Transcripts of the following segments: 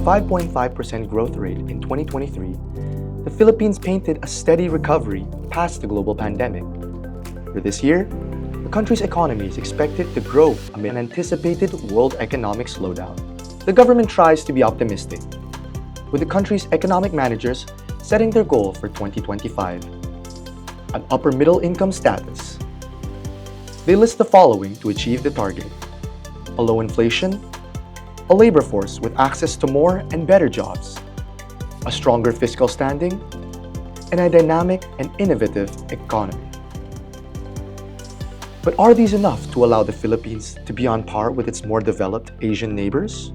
5.5% growth rate in 2023, the Philippines painted a steady recovery past the global pandemic. For this year, the country's economy is expected to grow amid an anticipated world economic slowdown. The government tries to be optimistic, with the country's economic managers setting their goal for 2025: an upper middle income status. They list the following to achieve the target: a low inflation, a labor force with access to more and better jobs, a stronger fiscal standing, and a dynamic and innovative economy. But are these enough to allow the Philippines to be on par with its more developed Asian neighbors?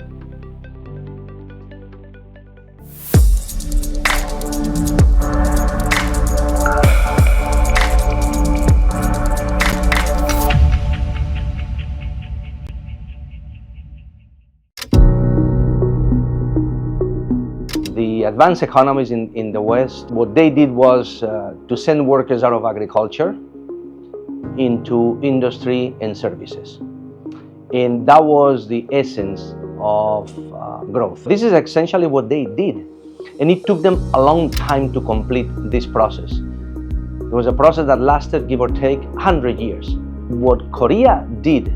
The advanced economies in the West, what they did was to send workers out of agriculture into industry and services. And that was the essence of growth. This is essentially what they did. And it took them a long time to complete this process. It was a process that lasted, give or take, 100 years. What Korea did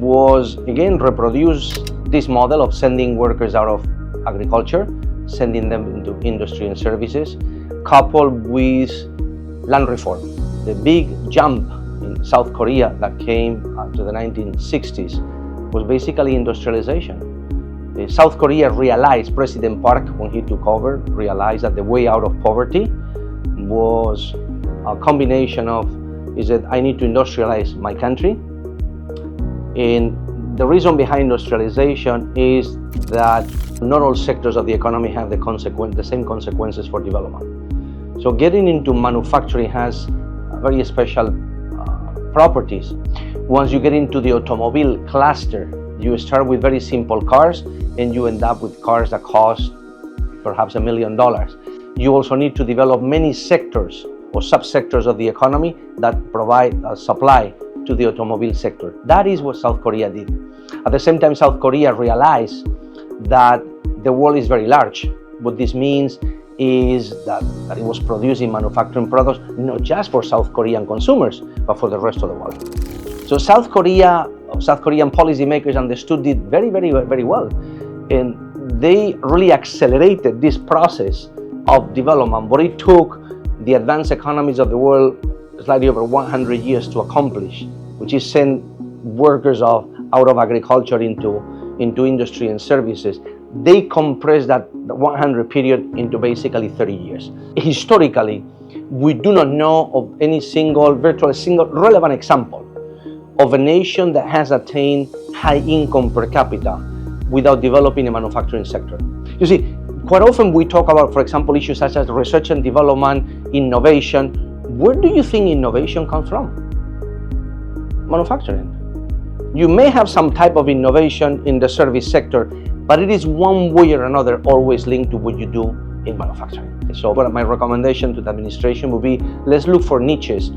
was, again, reproduce this model of sending workers out of agriculture, sending them into industry and services, coupled with land reform. The big jump in South Korea that came to the 1960s was basically industrialization. South Korea realized, President Park, when he took over, realized that the way out of poverty was a combination of, he said, I need to industrialize my country. And the reason behind industrialization is that not all sectors of the economy have the same consequences for development. So getting into manufacturing has very special properties. Once you get into the automobile cluster, you start with very simple cars and you end up with cars that cost perhaps $1 million. You also need to develop many sectors or subsectors of the economy that provide a supply to the automobile sector. That is what South Korea did. At the same time, South Korea realized that the world is very large. What this means is that it was producing manufacturing products not just for South Korean consumers, but for the rest of the world. So South Korean policymakers understood it very, very, very well. And they really accelerated this process of development. But it took the advanced economies of the world slightly over 100 years to accomplish, which is send workers out of agriculture into industry and services. They compressed that 100 period into basically 30 years. Historically, we do not know of any virtually single relevant example of a nation that has attained high income per capita without developing a manufacturing sector. You see, quite often we talk about, for example, issues such as research and development, innovation. Where do you think innovation comes from? Manufacturing. You may have some type of innovation in the service sector, but it is one way or another always linked to what you do in manufacturing. So my recommendation to the administration would be, let's look for niches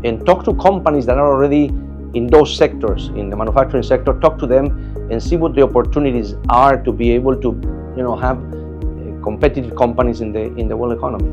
and talk to companies that are already in those sectors, in the manufacturing sector, talk to them and see what the opportunities are to be able to, have competitive companies in the world economy.